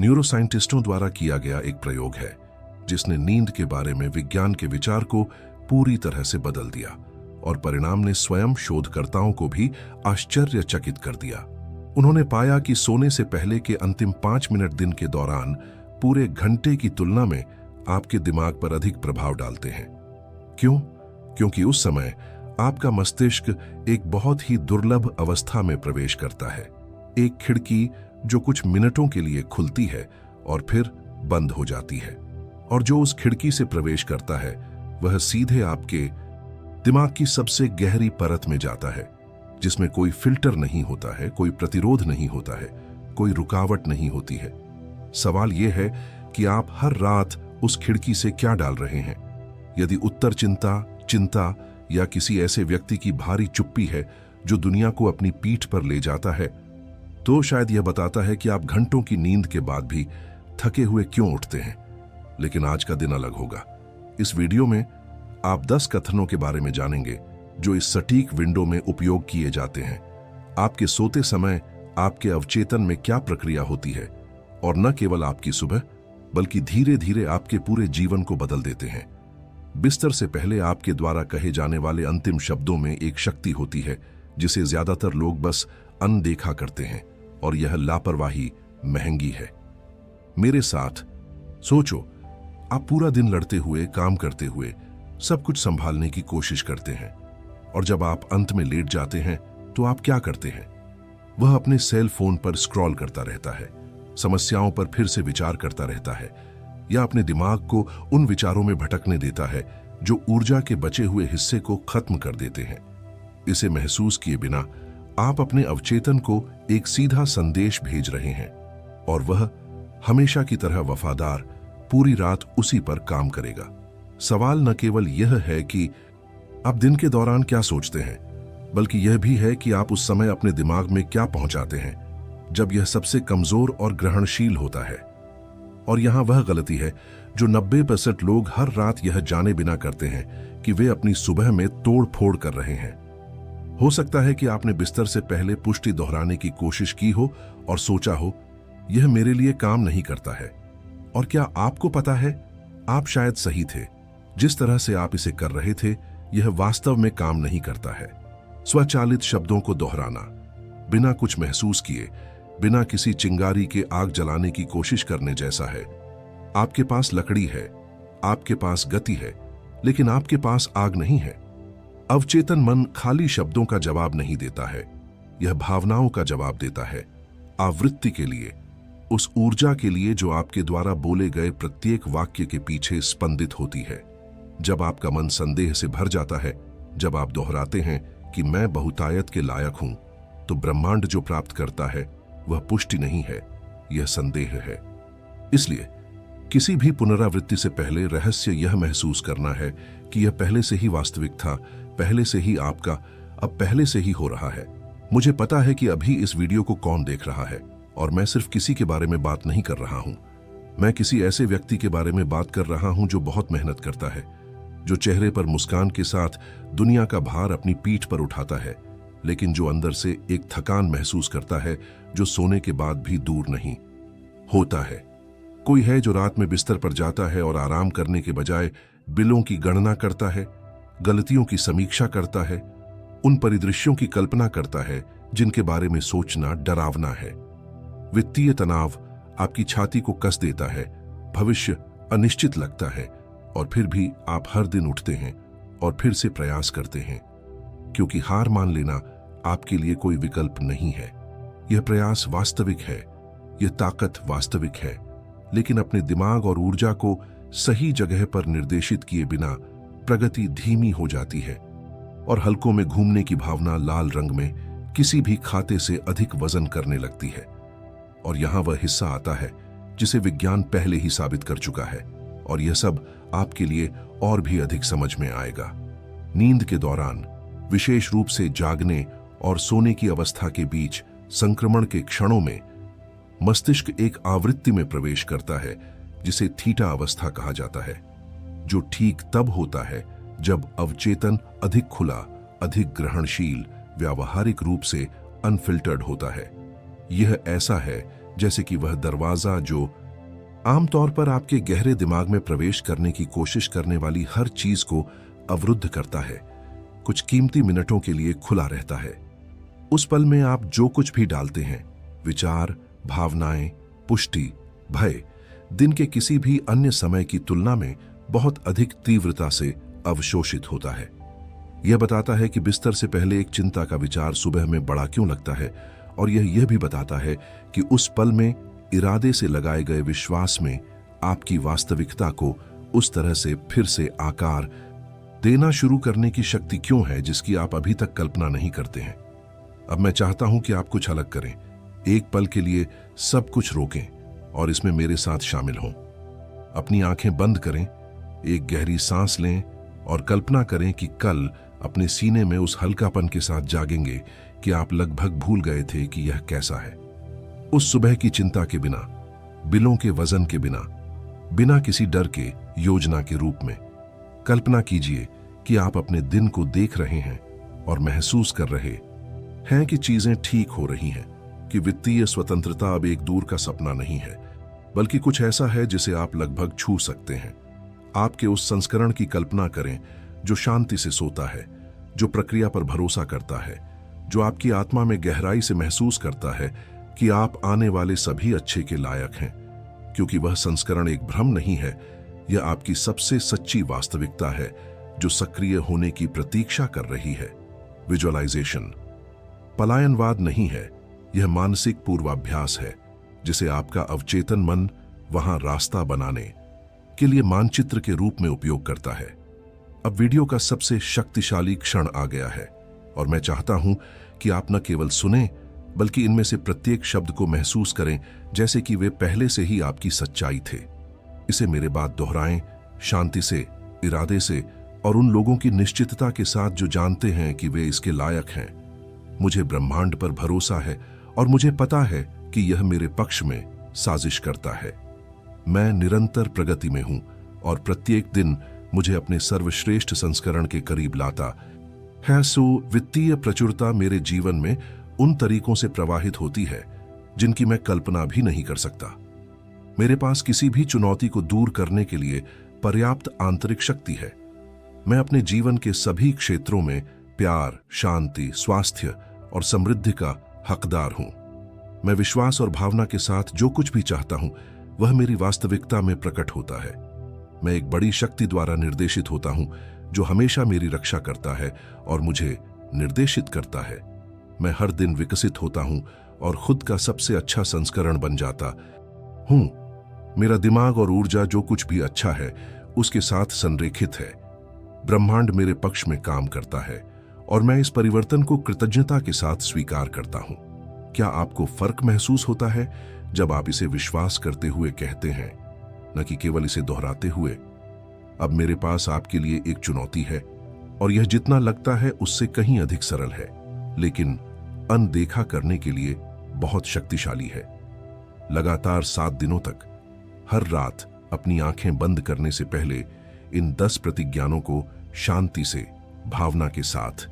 न्यूरोसाइंटिस्टों द्वारा किया गया एक प्रयोग है जिसने नींद के बारे में विज्ञान के विचार को पूरी तरह से बदल दिया और परिणाम ने स्वयं शोधकर्ताओं को भी आश्चर्यचकित कर दिया। उन्होंने पाया कि सोने से पहले के अंतिम 5 मिनट दिन के दौरान पूरे घंटे की तुलना में आपके दिमाग पर अधिक प्रभाव डालते हैं। क्यों? क्योंकि उस समय आपका मस्तिष्क एक बहुत ही दुर्लभ अवस्था में प्रवेश करता है, एक खिड़की जो कुछ मिनटों के लिए खुलती है और फिर बंद हो जाती है, और जो उस खिड़की से प्रवेश करता है वह सीधे आपके दिमाग की सबसे गहरी परत में जाता है, जिसमें कोई फिल्टर नहीं होता है, कोई प्रतिरोध नहीं होता है, कोई रुकावट नहीं होती है। सवाल यह है कि आप हर रात उस खिड़की से क्या डाल रहे हैं। यदि उत्तर चिंता या किसी ऐसे व्यक्ति की भारी चुप्पी है जो दुनिया को अपनी पीठ पर ले जाता है, तो शायद यह बताता है कि आप घंटों की नींद के बाद भी थके हुए क्यों उठते हैं। लेकिन आज का दिन अलग होगा। इस वीडियो में आप 10 कथनों के बारे में जानेंगे जो इस सटीक विंडो में उपयोग किए जाते हैं। आपके सोते समय आपके अवचेतन में क्या प्रक्रिया होती है और न केवल आपकी सुबह बल्कि धीरे धीरे आपके पूरे जीवन को बदल देते हैं। बिस्तर से पहले आपके द्वारा कहे जाने वाले अंतिम शब्दों में एक शक्ति होती है जिसे ज्यादातर लोग बस अनदेखा करते हैं, और यह लापरवाही महंगी है। मेरे साथ सोचो, आप पूरा दिन लड़ते हुए, काम करते हुए सब कुछ संभालने की कोशिश करते हैं, और जब आप अंत में लेट जाते हैं तो आप क्या करते हैं? वह अपने सेल फोन पर स्क्रॉल करता रहता है, समस्याओं पर फिर से विचार करता रहता है, या अपने दिमाग को उन विचारों में भटकने देता है जो ऊर्जा के बचे हुए हिस्से को खत्म कर देते हैं। इसे महसूस किए बिना आप अपने अवचेतन को एक सीधा संदेश भेज रहे हैं, और वह हमेशा की तरह वफादार पूरी रात उसी पर काम करेगा। सवाल न केवल यह है कि आप दिन के दौरान क्या सोचते हैं, बल्कि यह भी है कि आप उस समय अपने दिमाग में क्या पहुंचाते हैं जब यह सबसे कमजोर और ग्रहणशील होता है। और यहां वह गलती है जो 90% लोग हर रात यह जाने बिना करते हैं कि वे अपनी सुबह में तोड़ फोड़ कर रहे हैं। हो सकता है कि आपने बिस्तर से पहले पुष्टि दोहराने की कोशिश की हो और सोचा हो, यह मेरे लिए काम नहीं करता है। और क्या आपको पता है, आप शायद सही थे। जिस तरह से आप इसे कर रहे थे यह वास्तव में काम नहीं करता है। स्वचालित शब्दों को दोहराना, बिना कुछ महसूस किए, बिना किसी चिंगारी के आग जलाने की कोशिश करने जैसा है। आपके पास लकड़ी है, आपके पास गति है, लेकिन आपके पास आग नहीं है। अवचेतन मन खाली शब्दों का जवाब नहीं देता है, यह भावनाओं का जवाब देता है, आवृत्ति के लिए, उस ऊर्जा के लिए जो आपके द्वारा बोले गए प्रत्येक वाक्य के पीछे स्पंदित होती है। जब आपका मन संदेह से भर जाता है, जब आप दोहराते हैं कि मैं बहुतायत के लायक हूं, तो ब्रह्मांड जो प्राप्त करता है वह पुष्टि नहीं है, यह संदेह है। इसलिए किसी भी पुनरावृत्ति से पहले रहस्य यह महसूस करना है कि यह पहले से ही वास्तविक था, पहले से ही आपका, अब पहले से ही हो रहा है। मुझे पता है कि अभी इस वीडियो को कौन देख रहा है, और मैं सिर्फ किसी के बारे में बात नहीं कर रहा हूं। मैं किसी ऐसे व्यक्ति के बारे में बात कर रहा हूं जो बहुत मेहनत करता है, जो चेहरे पर मुस्कान के साथ दुनिया का भार अपनी पीठ पर उठाता है, लेकिन जो अंदर से एक थकान महसूस करता है जो सोने के बाद भी दूर नहीं होता है। कोई है जो रात में बिस्तर पर जाता है और आराम करने के बजाय बिलों की गणना करता है, गलतियों की समीक्षा करता है, उन परिदृश्यों की कल्पना करता है जिनके बारे में सोचना डरावना है। वित्तीय तनाव आपकी छाती को कस देता है, भविष्य अनिश्चित लगता है, और फिर भी आप हर दिन उठते हैं और फिर से प्रयास करते हैं, क्योंकि हार मान लेना आपके लिए कोई विकल्प नहीं है। यह प्रयास वास्तविक है, यह ताकत वास्तविक है, लेकिन अपने दिमाग और ऊर्जा को सही जगह पर निर्देशित किए बिना प्रगति धीमी हो जाती है, और हल्कों में घूमने की भावना लाल रंग में किसी भी खाते से अधिक वजन करने लगती है। और यहां वह हिस्सा आता है जिसे विज्ञान पहले ही साबित कर चुका है, और यह सब आपके लिए और भी अधिक समझ में आएगा। नींद के दौरान, विशेष रूप से जागने और सोने की अवस्था के बीच संक्रमण के क्षणों में, मस्तिष्क एक आवृत्ति में प्रवेश करता है जिसे थीटा अवस्था कहा जाता है, जो ठीक तब होता है जब अवचेतन अधिक खुला, अधिक ग्रहणशील, व्यावहारिक रूप से अनफिल्टर्ड होता है। यह ऐसा है जैसे कि वह दरवाजा जो आमतौर पर आपके गहरे दिमाग में प्रवेश करने की कोशिश करने वाली हर चीज को अवरुद्ध करता है, कुछ कीमती मिनटों के लिए खुला रहता है। उस पल में आप जो कुछ भी डालते हैं, विचार, भावनाएं, पुष्टि, भय, दिन के किसी भी अन्य समय की तुलना में बहुत अधिक तीव्रता से अवशोषित होता है। यह बताता है कि बिस्तर से पहले एक चिंता का विचार सुबह में बड़ा क्यों लगता है, और यह भी बताता है कि उस पल में इरादे से लगाए गए विश्वास में आपकी वास्तविकता को उस तरह से फिर से आकार देना शुरू करने की शक्ति क्यों है जिसकी आप अभी तक कल्पना नहीं करते हैं। अब मैं चाहता हूं कि आप कुछ अलग करें, एक पल के लिए सब कुछ रोकें और इसमें मेरे साथ शामिल हों। अपनी आंखें बंद करें, एक गहरी सांस लें और कल्पना करें कि कल अपने सीने में उस हल्कापन के साथ जागेंगे कि आप लगभग भूल गए थे कि यह कैसा है। उस सुबह की चिंता के बिना, बिलों के वजन के बिना, बिना किसी डर के योजना के रूप में कल्पना कीजिए कि आप अपने दिन को देख रहे हैं और महसूस कर रहे हैं कि चीजें ठीक हो रही हैं, कि वित्तीय स्वतंत्रता अब एक दूर का सपना नहीं है, बल्कि कुछ ऐसा है जिसे आप लगभग छू सकते हैं। आपके उस संस्करण की कल्पना करें जो शांति से सोता है, जो प्रक्रिया पर भरोसा करता है, जो आपकी आत्मा में गहराई से महसूस करता है कि आप आने वाले सभी अच्छे के लायक हैं, क्योंकि वह संस्करण एक भ्रम नहीं है, यह आपकी सबसे सच्ची वास्तविकता है जो सक्रिय होने की प्रतीक्षा कर रही है। विजुअलाइजेशन पलायनवाद नहीं है, यह मानसिक पूर्वाभ्यास है जिसे आपका अवचेतन मन वहां रास्ता बनाने के लिए मानचित्र के रूप में उपयोग करता है। अब वीडियो का सबसे शक्तिशाली क्षण आ गया है और मैं चाहता हूं कि आप न केवल सुनें बल्कि इनमें से प्रत्येक शब्द को महसूस करें जैसे कि वे पहले से ही आपकी सच्चाई थे। इसे मेरे बाद दोहराएं, शांति से, इरादे से और उन लोगों की निश्चितता के साथ जो जानते हैं कि वे इसके लायक हैं। मुझे ब्रह्मांड पर भरोसा है और मुझे पता है कि यह मेरे पक्ष में साजिश करता है। मैं निरंतर प्रगति में हूं और प्रत्येक दिन मुझे अपने सर्वश्रेष्ठ संस्करण के करीब लाता है। सो वित्तीय प्रचुरता मेरे जीवन में उन तरीकों से प्रवाहित होती है जिनकी मैं कल्पना भी नहीं कर सकता। मेरे पास किसी भी चुनौती को दूर करने के लिए पर्याप्त आंतरिक शक्ति है। मैं अपने जीवन के सभी क्षेत्रों में प्यार, शांति, स्वास्थ्य और समृद्धि का हकदार हूं। मैं विश्वास और भावना के साथ जो कुछ भी चाहता हूं वह मेरी वास्तविकता में प्रकट होता है। मैं एक बड़ी शक्ति द्वारा निर्देशित होता हूं जो हमेशा मेरी रक्षा करता है और मुझे निर्देशित करता है। मैं हर दिन विकसित होता हूं और खुद का सबसे अच्छा संस्करण बन जाता हूं। मेरा दिमाग और ऊर्जा जो कुछ भी अच्छा है उसके साथ संरेखित है। ब्रह्मांड मेरे पक्ष में काम करता है और मैं इस परिवर्तन को कृतज्ञता के साथ स्वीकार करता हूं। क्या आपको फर्क महसूस होता है जब आप इसे विश्वास करते हुए कहते हैं, न कि केवल इसे दोहराते हुए? अब मेरे पास आपके लिए एक चुनौती है और यह जितना लगता है उससे कहीं अधिक सरल है, लेकिन अनदेखा करने के लिए बहुत शक्तिशाली है। लगातार 7 दिनों तक हर रात अपनी आंखें बंद करने से पहले इन 10 प्रतिज्ञानों को शांति से, भावना के साथ,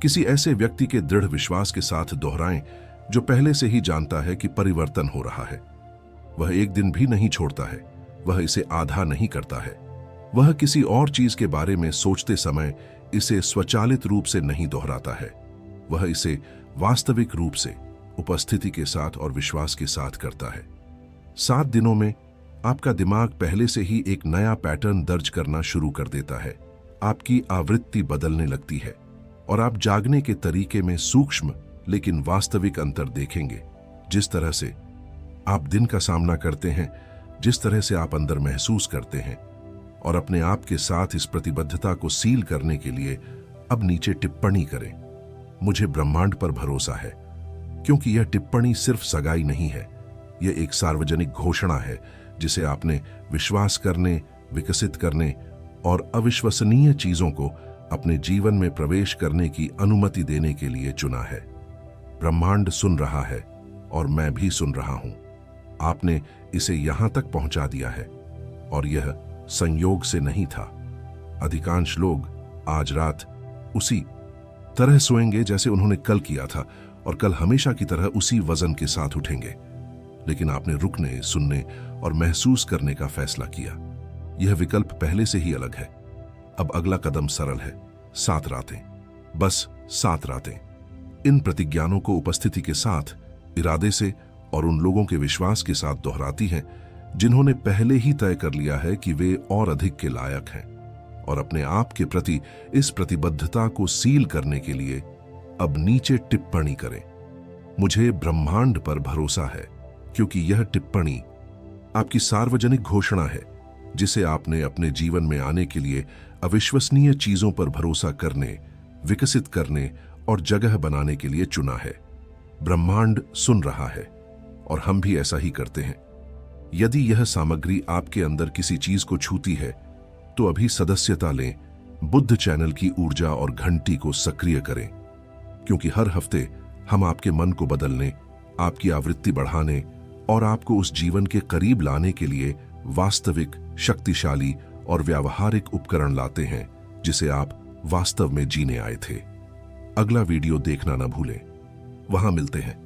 किसी ऐसे व्यक्ति के दृढ़ विश्वास के साथ दोहराएं जो पहले से ही जानता है कि परिवर्तन हो रहा है। वह एक दिन भी नहीं छोड़ता है, वह इसे आधा नहीं करता है, वह किसी और चीज के बारे में सोचते समय इसे स्वचालित रूप से नहीं दोहराता है, वह इसे वास्तविक रूप से, उपस्थिति के साथ और विश्वास के साथ करता है। 7 दिनों में आपका दिमाग पहले से ही एक नया पैटर्न दर्ज करना शुरू कर देता है। आपकी आवृत्ति बदलने लगती है और आप जागने के तरीके में सूक्ष्म लेकिन वास्तविक अंतर देखेंगे। जिस तरह से आप दिन का सामना करते हैं, जिस तरह से आप अंदर महसूस करते हैं, और अपने आप के साथ इस प्रतिबद्धता को सील करने के लिए अब नीचे टिप्पणी करें, मुझे ब्रह्मांड पर भरोसा है। क्योंकि यह टिप्पणी सिर्फ सगाई नहीं है, यह एक सार्वजनिक घोषणा है जिसे आपने विश्वास करने, विकसित करने और अविश्वसनीय चीजों को अपने जीवन में प्रवेश करने की अनुमति देने के लिए चुना है। ब्रह्मांड सुन रहा है और मैं भी सुन रहा हूं। आपने इसे यहां तक पहुंचा दिया है और यह संयोग से नहीं था। अधिकांश लोग आज रात उसी तरह सोएंगे जैसे उन्होंने कल किया था और कल हमेशा की तरह उसी वजन के साथ उठेंगे। लेकिन आपने रुकने, सुनने और महसूस करने का फैसला किया। यह विकल्प पहले से ही अलग है। अब अगला कदम सरल है, 7 रातें, बस 7 रातें। इन प्रतिज्ञानों को उपस्थिति के साथ, इरादे से और उन लोगों के विश्वास के साथ दोहराती हैं जिन्होंने पहले ही तय कर लिया है कि वे और अधिक के लायक हैं। और अपने आप के प्रति इस प्रतिबद्धता को सील करने के लिए अब नीचे टिप्पणी करें, मुझे ब्रह्मांड पर भरोसा है, क्योंकि यह टिप्पणी आपकी सार्वजनिक घोषणा है जिसे आपने अपने जीवन में आने के लिए अविश्वसनीय चीजों पर भरोसा करने, विकसित करने और जगह बनाने के लिए चुना है। ब्रह्मांड सुन रहा है और हम भी ऐसा ही करते हैं। यदि यह सामग्री आपके अंदर किसी चीज को छूती है तो अभी सदस्यता लें, बुद्ध चैनल की ऊर्जा और घंटी को सक्रिय करें, क्योंकि हर हफ्ते हम आपके मन को बदलने, आपकी आवृत्ति बढ़ाने और आपको उस जीवन के करीब लाने के लिए वास्तविक, शक्तिशाली और व्यावहारिक उपकरण लाते हैं जिसे आप वास्तव में जीने आए थे। अगला वीडियो देखना न भूलें। वहां मिलते हैं।